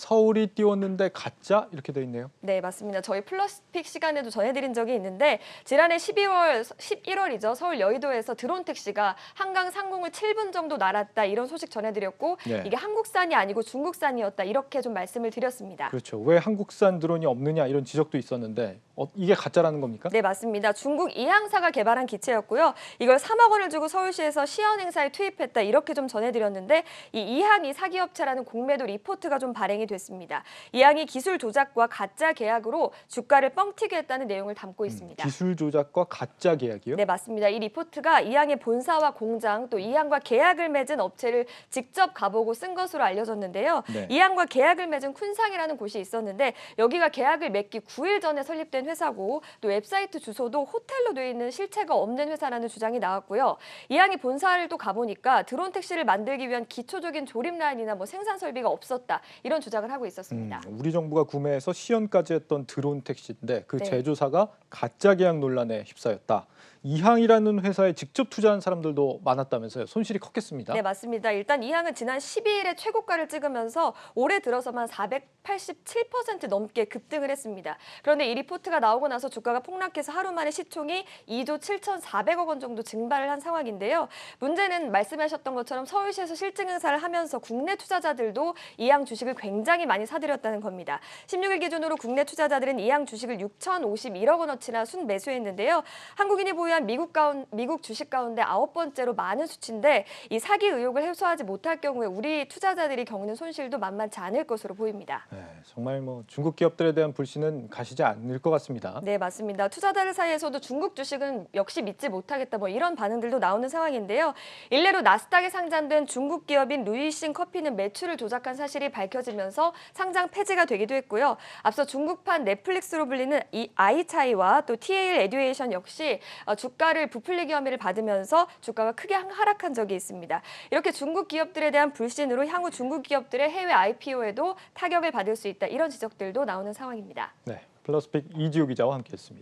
서울이 띄웠는데 가짜 이렇게 돼 있네요. 네, 맞습니다. 저희 플러스픽 시간에도 전해드린 적이 있는데 지난해 11월이죠. 서울 여의도에서 드론 택시가 한강 상공을 7분 정도 날았다 이런 소식 전해드렸고 네. 이게 한국산이 아니고 중국산이었다 이렇게 좀 말씀을 드렸습니다. 그렇죠. 왜 한국산 드론이 없느냐 이런 지적도 있었는데 이게 가짜라는 겁니까? 네, 맞습니다. 중국 이항사가 개발한 기체였고요. 이걸 3억 원을 주고 서울시에서 시연 행사에 투입했다 이렇게 좀 전해드렸는데 이 이항이 사기업체라는 공매도 리포트가 좀 발행이 됐습니다. 이항이 기술 조작과 가짜 계약으로 주가를 뻥튀기 했다는 내용을 담고 있습니다. 기술 조작과 가짜 계약이요? 네, 맞습니다. 이 리포트가 이항의 본사와 공장 또 이항과 계약을 맺은 업체를 직접 가보고 쓴 것으로 알려졌는데요. 네. 이항과 계약을 맺은 쿤상이라는 곳이 있었는데 여기가 계약을 맺기 9일 전에 설립된 회사고 또 웹사이트 주소도 호텔로 되어 있는 실체가 없는 회사라는 주장이 나왔고요. 이항이 본사를 또 가보니까 드론 택시를 만들기 위한 기초적인 조립 라인이나 생산 설비가 없었다 이런 주장을 하고 있었습니다. 우리 정부가 구매해서 시연까지 했던 드론 택시인데 그 네. 제조사가 가짜 계약 논란에 휩싸였다. 이항이라는 회사에 직접 투자한 사람들도 많았다면서요. 손실이 컸겠습니다. 네, 맞습니다. 일단 이항은 지난 12일에 최고가를 찍으면서 올해 들어서만 487% 넘게 급등을 했습니다. 그런데 이 리포트가 나오고 나서 주가가 폭락해서 하루 만에 시총이 2조 7,400억 원 정도 증발을 한 상황인데요. 문제는 말씀하셨던 것처럼 서울시에서 실증 행사를 하면서 국내 투자자들도 이항 주식을 굉장히 많이 사들였다는 겁니다. 16일 기준으로 국내 투자자들은 이항 주식을 6,051억 원어치나 순매수했는데요. 한국인이 보유한 미국 주식 가운데 9번째로 많은 수치인데 이 사기 의혹을 해소하지 못할 경우에 우리 투자자들이 겪는 손실도 만만치 않을 것으로 보입니다. 네, 정말 중국 기업들에 대한 불신은 가시지 않을 것 같습니다. 네, 맞습니다. 투자자들 사이에서도 중국 주식은 역시 믿지 못하겠다 이런 반응들도 나오는 상황인데요. 일례로 나스닥에 상장된 중국 기업인 루이싱 커피는 매출을 조작한 사실이 밝혀지면서 상장 폐지가 되기도 했고요. 앞서 중국판 넷플릭스로 불리는 이 아이차이와 또 TAL 에듀에이션 역시 주가를 부풀리기 혐의를 받으면서 주가가 크게 하락한 적이 있습니다. 이렇게 중국 기업들에 대한 불신으로 향후 중국 기업들의 해외 IPO에도 타격을 받을 수 있다 이런 지적들도 나오는 상황입니다. 네, 플러스픽 이지우 기자와 함께했습니다.